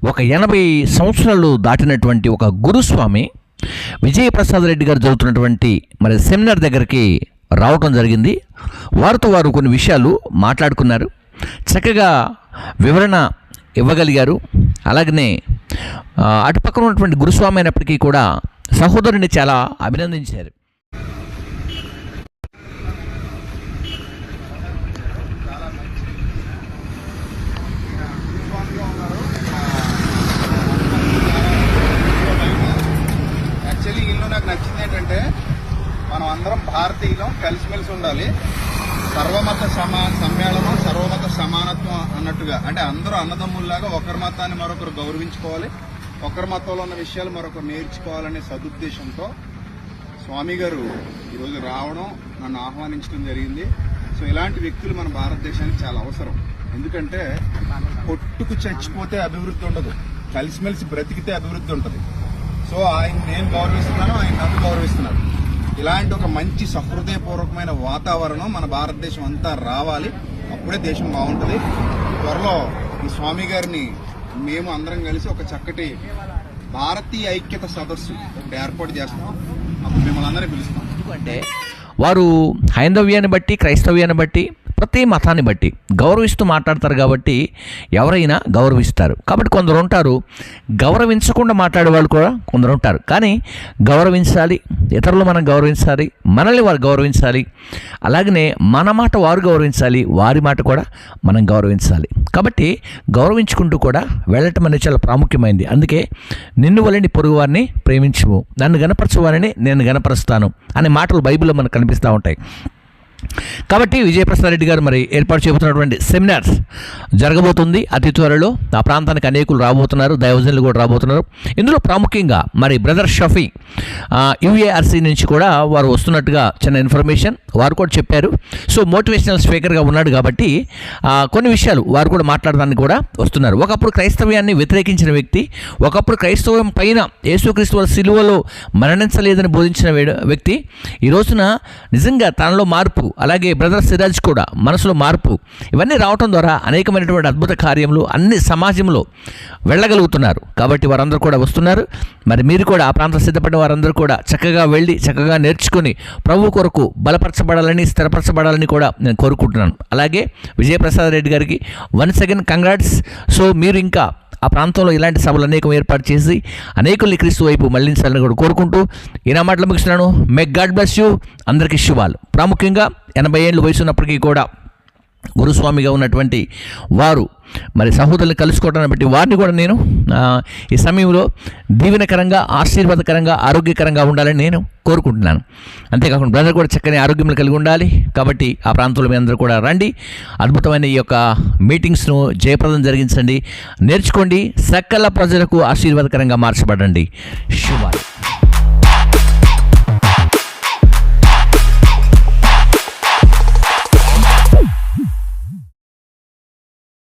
ఒక 80 సంవత్సరాలు దాటినటువంటి ఒక గురుస్వామి విజయప్రసాద్ రెడ్డి గారు జరుగుతున్నటువంటి మరి సెమినార్ దగ్గరికి రావటం జరిగింది. వారితో వారు కొన్ని విషయాలు మాట్లాడుకున్నారు, చక్కగా వివరణ ఇవ్వగలిగారు. అలాగనే అటుపక్కన ఉన్నటువంటి గురుస్వామి అయినప్పటికీ కూడా సహోదరుని చాలా అభినందించారు. యాక్చువల్లీ వీళ్ళు నాకు నచ్చింది ఏంటంటే మనం అందరం భారతీయులం, కలిసిమెలిసి ఉండాలి, సర్వమత సమ్మేళనం, సర్వమత సమానత్వం అన్నట్టుగా, అంటే అందరూ అన్నదమ్ముల్లాగా ఒకరి మతాన్ని మరొకరు గౌరవించుకోవాలి, ఒకరి మతంలో ఉన్న విషయాలు మరొకరు నేర్చుకోవాలనే సదుద్దేశంతో స్వామి గారు ఈరోజు రావడం, నన్ను ఆహ్వానించడం జరిగింది. సో ఇలాంటి వ్యక్తులు మన భారతదేశానికి చాలా అవసరం. ఎందుకంటే కొట్టుకు చచ్చిపోతే అభివృద్ధి ఉండదు, కలిసిమెలిసి బ్రతికితే అభివృద్ధి ఉంటుంది. సో ఆయన నేను గౌరవిస్తున్నాను, ఆయన నన్ను గౌరవిస్తున్నారు. ఇలాంటి ఒక మంచి సహృదయపూర్వకమైన వాతావరణం మన భారతదేశం అంతా రావాలి, అప్పుడే దేశం బాగుంటుంది. త్వరలో ఈ స్వామి గారిని మేము అందరం కలిసి ఒక చక్కటి భారతీయ ఐక్యత సదస్సు ఒకటి ఏర్పాటు చేస్తాం. అప్పుడు మిమ్మల్ని అందరినీ పిలుస్తాం. ఎందుకంటే వారు హైందవ్యాన్ని బట్టి, క్రైస్తవ్యాన్ని బట్టి, ప్రతి మతాన్ని బట్టి గౌరవిస్తూ మాట్లాడతారు కాబట్టి ఎవరైనా గౌరవిస్తారు. కాబట్టి కొందరు ఉంటారు గౌరవించకుండా మాట్లాడే వాళ్ళు కూడా కొందరు ఉంటారు. కానీ గౌరవించాలి, ఇతరులు మనం గౌరవించాలి, మనల్ని వారు గౌరవించాలి, అలాగనే మన మాట వారు గౌరవించాలి, వారి మాట కూడా మనం గౌరవించాలి. కాబట్టి గౌరవించుకుంటూ కూడా వెళ్ళటం అనేది చాలా ప్రాముఖ్యమైనది. అందుకే నిన్ను వలని పొరుగు వారిని ప్రేమించుము, నన్ను గణపరచువారిని నేను గణపరుస్తాను అనే మాటలు బైబిల్లో మనకు కనిపిస్తూ ఉంటాయి. కాబట్టి విజయప్రసాద్ రెడ్డి గారు మరి ఏర్పాటు చేయబోతున్నటువంటి సెమినార్స్ జరగబోతుంది అతి త్వరలో. ఆ ప్రాంతానికి అనేకులు రాబోతున్నారు, దైవజనులు కూడా రాబోతున్నారు. ఇందులో ప్రాముఖ్యంగా మరి బ్రదర్ షఫీ యుఏఆర్సీ నుంచి కూడా వారు వస్తున్నట్టుగా చిన్న ఇన్ఫర్మేషన్ వారు కూడా చెప్పారు. సో మోటివేషనల్ స్పీకర్గా ఉన్నాడు కాబట్టి కొన్ని విషయాలు వారు కూడా మాట్లాడడానికి కూడా వస్తున్నారు. ఒకప్పుడు క్రైస్తవ్యాన్ని వ్యతిరేకించిన వ్యక్తి, ఒకప్పుడు క్రైస్తవం పైన యేసుక్రీస్తు వారి సిలువలో మరణించలేదని బోధించిన వ్యక్తి ఈ రోజున నిజంగా తనలో మార్పు, అలాగే బ్రదర్ సిరాజ్ కూడా మనసులో మార్పు, ఇవన్నీ రావటం ద్వారా అనేకమైనటువంటి అద్భుత కార్యములు అన్ని సమాజంలో వెళ్ళగలుగుతున్నారు. కాబట్టి వారందరూ కూడా వస్తున్నారు. మరి మీరు కూడా ఆ ప్రాంతం సిద్ధపడిన వారందరూ కూడా చక్కగా వెళ్ళి చక్కగా నేర్చుకుని ప్రభు కొరకు బలపరచబడాలని, స్థిరపరచబడాలని కూడా నేను కోరుకుంటున్నాను. అలాగే విజయప్రసాద్ రెడ్డి గారికి వన్స్ అగైన్ కంగ్రాట్స్. సో మీరు ఇంకా ఆ ప్రాంతంలో ఇలాంటి సభలు అనేకం ఏర్పాటు చేసి అనేకుల్ని క్రీస్తు వైపు మళ్లించాలని కూడా కోరుకుంటూ ఈయన మాటలు ముగిస్తున్నాను. May God bless you. అందరికీ శుభాలు. ప్రాముఖ్యంగా 80 ఏళ్ళు వయసు ఉన్నప్పటికీ కూడా గురుస్వామిగా ఉన్నటువంటి వారు మరి సహోదరులను కలుసుకోవడాన్ని బట్టి వారిని కూడా నేను ఈ సమయంలో దీవెనకరంగా, ఆశీర్వాదకరంగా, ఆరోగ్యకరంగా ఉండాలని నేను కోరుకుంటున్నాను. అంతేకాకుండా బ్రదర్ కూడా చక్కని ఆరోగ్యం కలిగి ఉండాలి. కాబట్టి ఆ ప్రాంతంలో మీ అందరూ కూడా రండి, అద్భుతమైన ఈ యొక్క మీటింగ్స్ను జయప్రదం జరిగించండి, నేర్చుకోండి, సకల ప్రజలకు ఆశీర్వాదకరంగా మార్చబడండి. శుభాలు.